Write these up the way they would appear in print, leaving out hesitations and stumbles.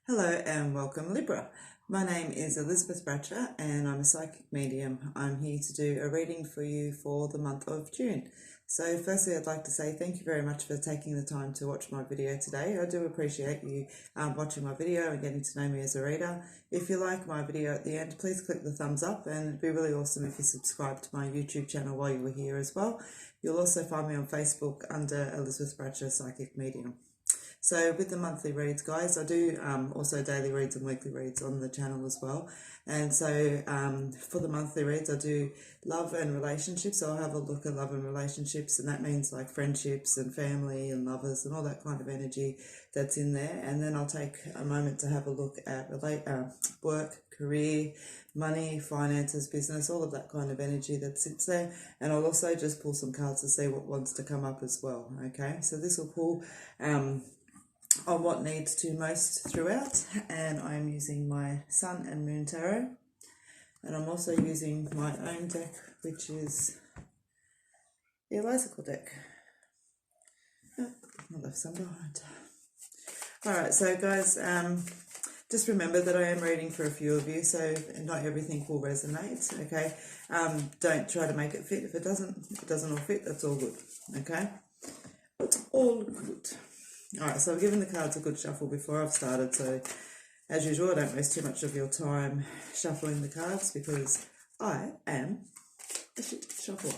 Hello and welcome, Libra. My name is Elizabeth Bratcher and I'm a psychic medium. I'm here to do a reading for you for the month of June. So firstly, I'd like to say thank you very much for taking the time to watch my video today. I do appreciate you watching my video and getting to know me as a reader. If you like my video at the end, please click the thumbs up, and it'd be really awesome if you subscribe to my YouTube channel while you were here as well. You'll also find me on Facebook under Elizabeth Bratcher Psychic Medium. So with the monthly reads, guys, I do also daily reads and weekly reads on the channel as well. And so for the monthly reads, I do love and relationships. So I'll have a look at love and relationships, and that means like friendships and family and lovers and all that kind of energy that's in there. And then I'll take a moment to have a look at work, career, money, finances, business, all of that kind of energy that sits there. And I'll also just pull some cards to see what wants to come up as well. Okay, so this will pull on what needs to most throughout, and I'm using my Sun and Moon Tarot, and I'm also using my own deck, which is the Elliptical deck. Oh, I left some behind. Alright, so guys, just remember that I am reading for a few of you, so not everything will resonate, okay? Don't try to make it fit. If it doesn't all fit, that's all good, okay? It's all good. Alright, so I've given the cards a good shuffle before I've started, so as usual I don't waste too much of your time shuffling the cards because I am a shit shuffler.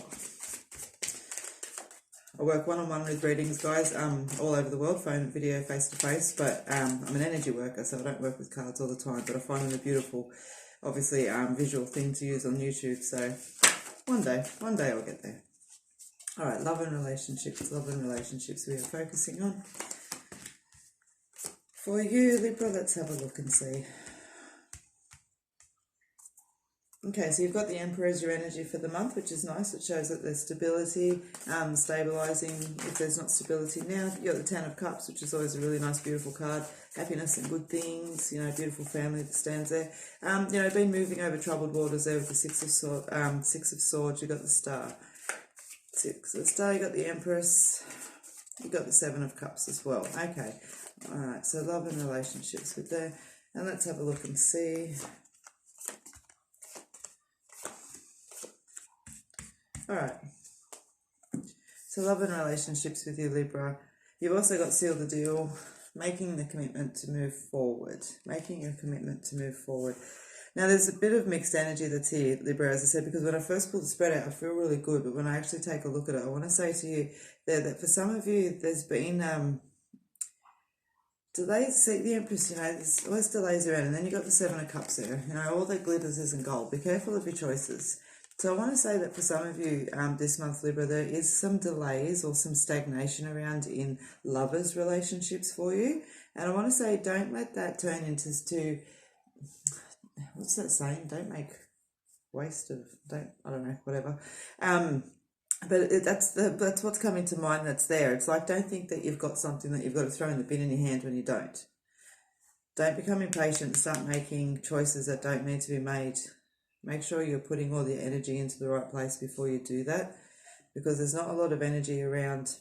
I work one-on-one with readings, guys, all over the world, phone, video, face-to-face, but I'm an energy worker, so I don't work with cards all the time, but I find them a beautiful, obviously, visual thing to use on YouTube, so one day I'll get there. Alright, love and relationships we are focusing on. For you, Libra, let's have a look and see. Okay, so you've got the Emperor as your energy for the month, which is nice. It shows that there's stability, stabilising if there's not stability now. You've got the Ten of Cups, which is always a really nice, beautiful card. Happiness and good things, you know, beautiful family that stands there. You know, been moving over troubled waters there with the Six of Swords. You've got the Star. Six of the Star, you've got the Empress. You've got the Seven of Cups as well. Okay. Alright, so love and relationships with there. And let's have a look and see. Alright. So love and relationships with you, Libra. You've also got seal the deal, making the commitment to move forward. Making a commitment to move forward. Now there's a bit of mixed energy that's here, Libra, as I said, because when I first pulled the spread out, I feel really good. But when I actually take a look at it, I want to say to you there that for some of you, there's been delays. See, the Empress, you know, there's always delays around, and then you got the Seven of Cups there. You know, all that glitters isn't gold. Be careful of your choices. So I want to say that for some of you this month, Libra, there is some delays or some stagnation around in lovers' relationships for you. And I want to say don't let that turn into what's that saying? Don't make waste of, I don't know, whatever. But that's what's coming to mind that's there. It's like, don't think that you've got something that you've got to throw in the bin in your hand when you don't. Don't become impatient and start making choices that don't need to be made. Make sure you're putting all your energy into the right place before you do that, because there's not a lot of energy around.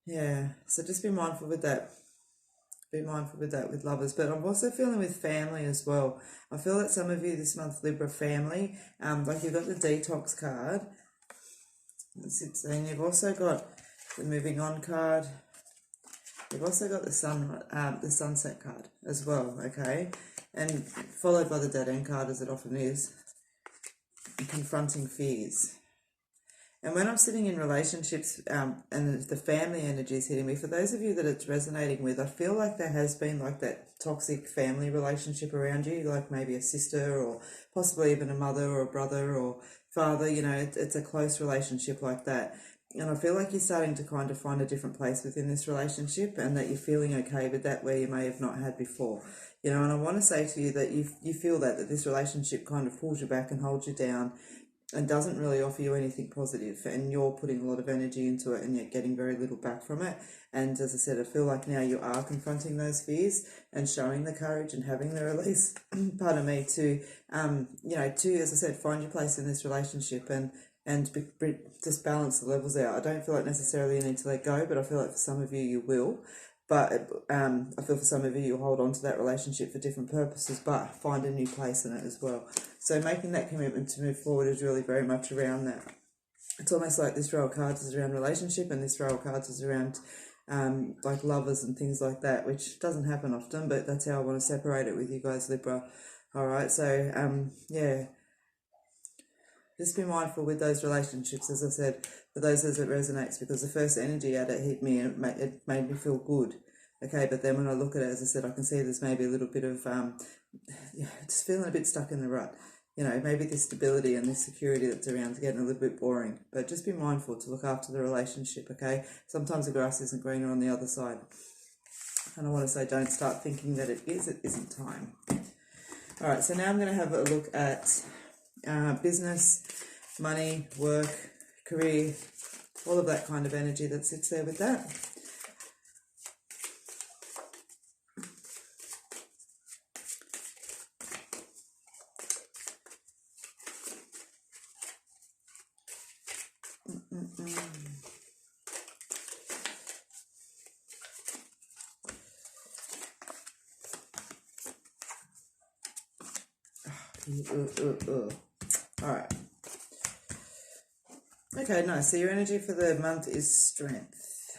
Yeah, so just be mindful with that. Be mindful with that with lovers, but I'm also feeling with family as well. I feel that some of you this month, Libra, family, like you've got the detox card, and you've also got the moving on card. You've also got the sunset card as well, okay, and followed by the dead end card, as it often is, confronting fears. And when I'm sitting in relationships and the family energy is hitting me, for those of you that it's resonating with, I feel like there has been like that toxic family relationship around you, like maybe a sister or possibly even a mother or a brother or father, you know, it's a close relationship like that. And I feel like you're starting to kind of find a different place within this relationship, and that you're feeling okay with that where you may have not had before. You know, and I want to say to you that you feel that this relationship kind of pulls you back and holds you down and doesn't really offer you anything positive, and you're putting a lot of energy into it and yet getting very little back from it. And as I said, I feel like now you are confronting those fears and showing the courage and having the release, pardon me, to, you know, to, as I said, find your place in this relationship and just balance the levels out. I don't feel like necessarily you need to let go, but I feel like for some of you, you will. but I feel for some of you, you'll hold on to that relationship for different purposes, but find a new place in it as well. So making that commitment to move forward is really very much around that. It's almost like this row of cards is around relationship, and this row of cards is around like lovers and things like that, which doesn't happen often, but that's how I want to separate it with you guys, Libra. All right, so yeah, just be mindful with those relationships, as I said, for those as it resonates, because the first energy at it hit me and it made me feel good. Okay, but then when I look at it, as I said, I can see there's maybe a little bit of just feeling a bit stuck in the rut. You know, maybe this stability and this security that's around is getting a little bit boring. But just be mindful to look after the relationship, okay? Sometimes the grass isn't greener on the other side. And I want to say, don't start thinking that it isn't time. All right, so now I'm going to have a look at business, money, work, career, all of that kind of energy that sits there with that. All right. Okay, nice. So your energy for the month is strength.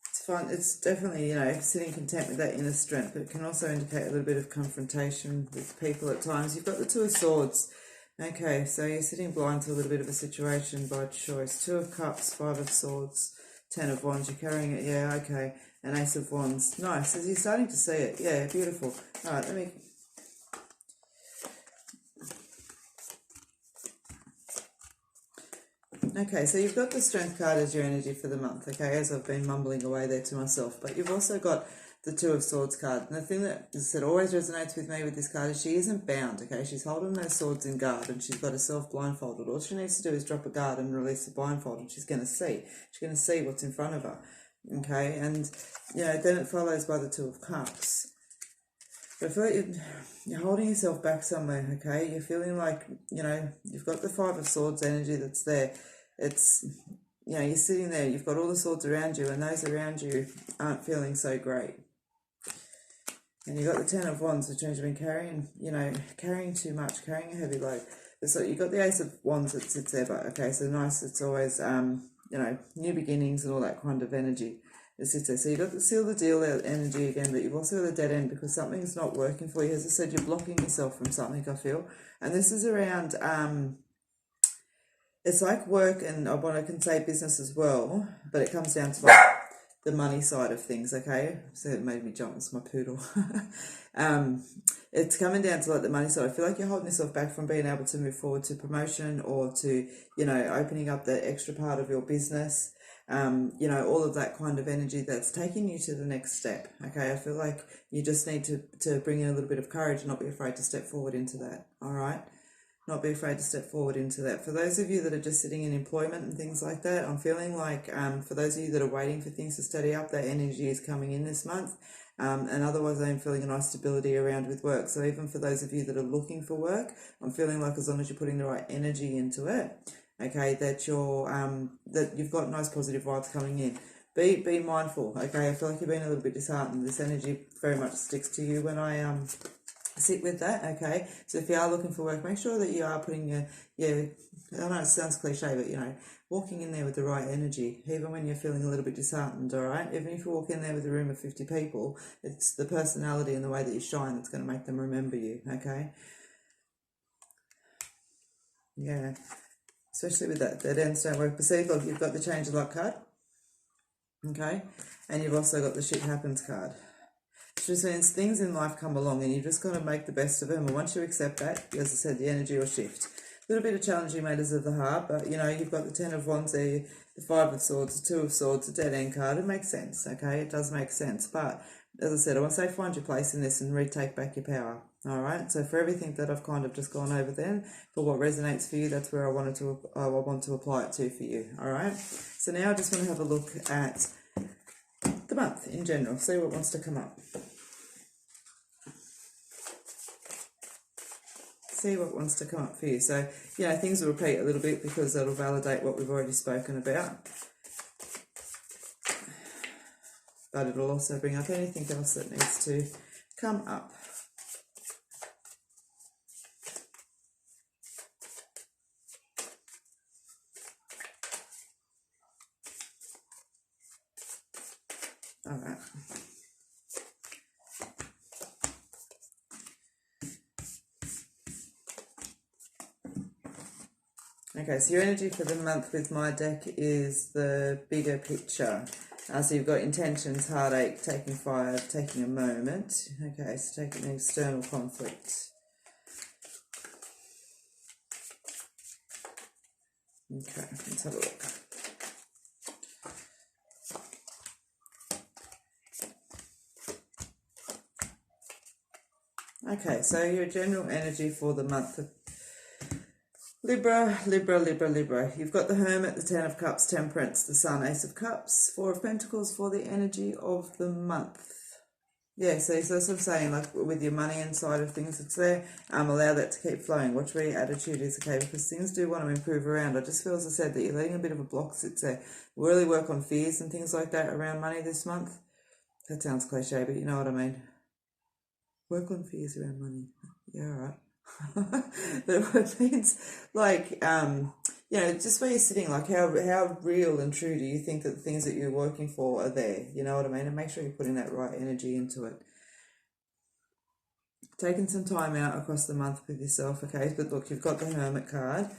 It's fun. It's definitely, you know, sitting content with that inner strength, but it can also indicate a little bit of confrontation with people at times. You've got the Two of Swords. Okay, so you're sitting blind to a little bit of a situation by choice. Two of Cups, Five of Swords, Ten of Wands. You're carrying it. Yeah, okay. And Ace of Wands. Nice. As you're starting to see it. Yeah, beautiful. All right, let me... Okay, so you've got the Strength card as your energy for the month, okay, as I've been mumbling away there to myself, but you've also got the Two of Swords card. And the thing that, as I said, always resonates with me with this card is she isn't bound, okay? She's holding those swords in guard and she's got herself blindfolded. All she needs to do is drop a guard and release the blindfold and she's going to see. She's going to see what's in front of her, okay? And, you know, then it follows by the Two of Cups. But I feel like you're holding yourself back somewhere, okay? You're feeling like, you know, you've got the Five of Swords energy that's there. It's, you know, you're sitting there, you've got all the swords around you, and those around you aren't feeling so great. And you've got the Ten of Wands, which means you've been carrying, you know, carrying too much, carrying a heavy load. So you've got the Ace of Wands that sits there, but okay, so nice, it's always, you know, new beginnings and all that kind of energy that sits there. So you've got the seal the deal energy again, but you've also got the dead end because something's not working for you. As I said, you're blocking yourself from something, I feel. And this is around... it's like work and I can say business as well, but it comes down to like the money side of things, okay? So it made me jump, it's my poodle. It's coming down to like the money side. I feel like you're holding yourself back from being able to move forward to promotion or to, you know, opening up that extra part of your business. You know, all of that kind of energy that's taking you to the next step, okay? I feel like you just need to bring in a little bit of courage and not be afraid to step forward into that, all right? Not be afraid to step forward into that. For those of you that are just sitting in employment and things like that, I'm feeling like for those of you that are waiting for things to steady up, that energy is coming in this month. And otherwise I'm feeling a nice stability around with work. So even for those of you that are looking for work, I'm feeling like as long as you're putting the right energy into it, okay, that you're that you've got nice positive vibes coming in. Be mindful, okay? I feel like you've been a little bit disheartened. This energy very much sticks to you when I sit with that, okay? So if you are looking for work, make sure that you are putting your I know it sounds cliche, but you know, walking in there with the right energy, even when you're feeling a little bit disheartened, all right? Even if you walk in there with a room of 50 people, it's the personality and the way that you shine that's going to make them remember you, okay? Yeah, especially with that ends don't work. But see, look, you've got the change of luck card, okay? And you've also got the shit happens card. Which just means things in life come along and you've just got to make the best of them. And once you accept that, as I said, the energy will shift. A little bit of challenging matters of the heart, but you know, you've got the Ten of Wands there, the Five of Swords, the Two of Swords, the dead end card. It makes sense, okay? It does make sense. But as I said, I want to say find your place in this and retake back your power. All right. So for everything that I've kind of just gone over then, for what resonates for you, that's where I want to apply it to for you. All right. So now I just want to have a look at the month in general. See what wants to come up. See what wants to come up for you. So, you know, things will repeat a little bit because that'll validate what we've already spoken about. but it'll also bring up anything else that needs to come up. All right. Okay, so your energy for the month with my deck is the bigger picture. So you've got intentions, heartache, taking fire, taking a moment. Okay, so taking an external conflict. Okay, let's have a look. Okay, so your general energy for the month of Libra, Libra, Libra, Libra. You've got the Hermit, the Ten of Cups, Temperance, the Sun, Ace of Cups, Four of Pentacles for the energy of the month. Yeah, so that's what I'm saying, like with your money inside of things, it's there. Allow that to keep flowing. Watch where your attitude is, okay? Because things do want to improve around. I just feel, as I said, that you're letting a bit of a block sit there. Really work on fears and things like that around money this month. That sounds cliche, but you know what I mean. Work on fears around money. Yeah, all right. That means like just where you're sitting, like how real and true do you think that the things that you're working for are there, you know what I mean? And make sure you're putting that right energy into it. Taking some time out across the month with yourself, okay? But look, you've got the Hermit card,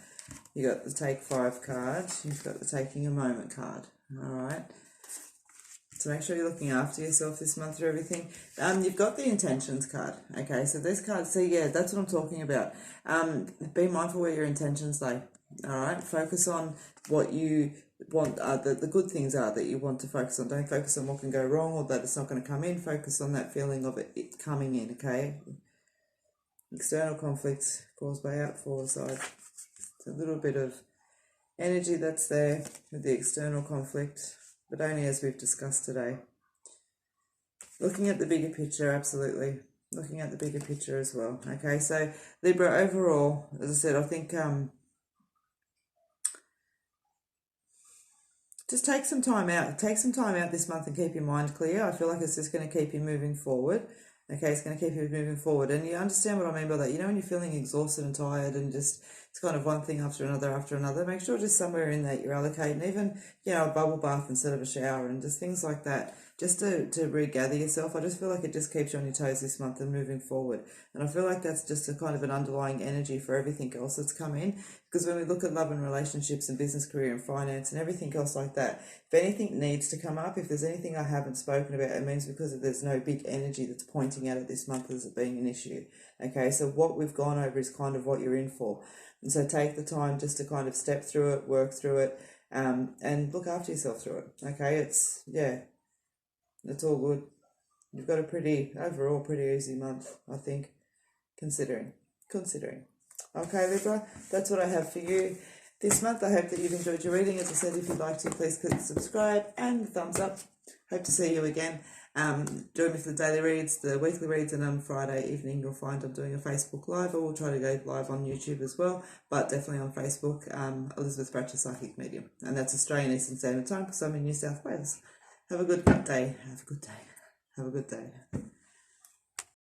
you got the Take 5 card, you've got the Taking a Moment card. All right, so make sure you're looking after yourself this month through everything. You've got the Intentions card, okay? So this card, see, yeah, that's what I'm talking about. Be mindful where your intentions lie, all right? Focus on what you want, the good things are that you want to focus on. Don't focus on what can go wrong or that it's not going to come in. Focus on that feeling of it coming in, okay? External conflicts caused by out foresight. It's a little bit of energy that's there with the external conflict, but only as we've discussed today. Looking at the bigger picture, absolutely. Looking at the bigger picture as well. Okay, so Libra, overall, as I said, I think just take some time out. Take some time out this month and keep your mind clear. I feel like it's just going to keep you moving forward. Okay, it's going to keep you moving forward. And you understand what I mean by that. You know, when you're feeling exhausted and tired and just it's kind of one thing after another, make sure just somewhere in that you're allocating even, a bubble bath instead of a shower and just things like that, just to regather yourself. I just feel like it just keeps you on your toes this month and moving forward. And I feel like that's just a kind of an underlying energy for everything else that's come in. Because when we look at love and relationships and business, career and finance and everything else like that, if anything needs to come up, if there's anything I haven't spoken about, it means because there's no big energy that's pointing at it this month as it being an issue. Okay, so what we've gone over is kind of what you're in for. And so take the time just to kind of step through it, work through it, and look after yourself through it. Okay, it's all good. You've got a overall pretty easy month, I think, considering. Okay, Libra, that's what I have for you this month. I hope that you've enjoyed your reading. As I said, if you'd like to, please click subscribe and the thumbs up. Hope to see you again. Join me for the daily reads, the weekly reads, and on Friday evening you'll find I'm doing a Facebook Live, or we'll try to go live on YouTube as well, but definitely on Facebook, Elizabeth Bratcher, Psychic Medium. And that's Australian Eastern Standard Time because I'm in New South Wales. Have a good day. Have a good day.